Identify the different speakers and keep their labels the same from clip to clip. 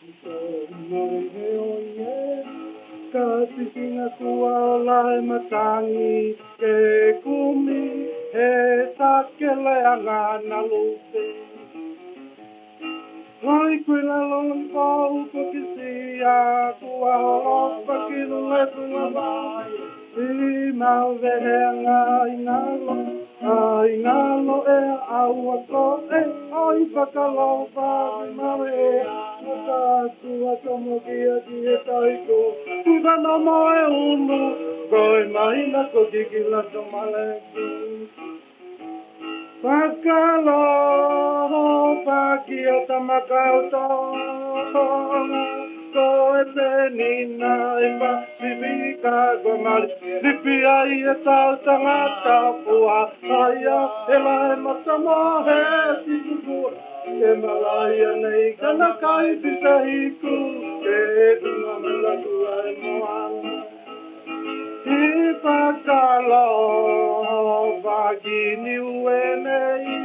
Speaker 1: Nori he o ie, ka tisinga kua o lai matangi, ke kumi, he takele anga na lupe. Hoi kui la lon pau ko kisia, kua horopa ki lunga tunga mai, I mau vehe anga I ngalo e au a ko e oi whakalopa I mau e ka tua tomo kia ki e taiko kuka no mo e unu koi mahina ko kikila to maleku whakalopa ki o tamakau tonga ko e penina e pasifika ko mali lipi ai e tau tangata pua aia e lai matamo he tikukua e malaya nei kana kai pisa hiku e tunga malaku ai moana I whakalopa ki niue nei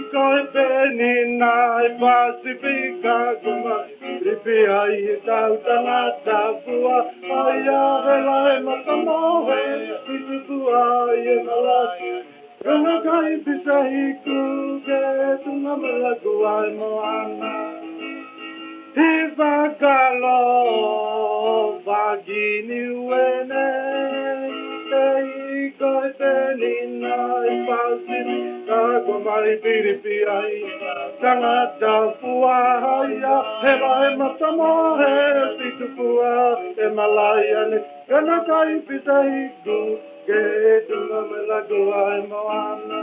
Speaker 1: Koi penina e Pasifika kuma Ripi ai e tau tangata pua Aia he lai matamohe I tuku ai e malaki Kana kai pisa hiku ke tunga malaku ai moana I whakalopa ki niue nei Koi penina e Pasifika kuma Ripi ai Tangata pua haia he lai matamohe I tukua e malaya ne Kana kai pisa hiku ke tunga malaku ai moana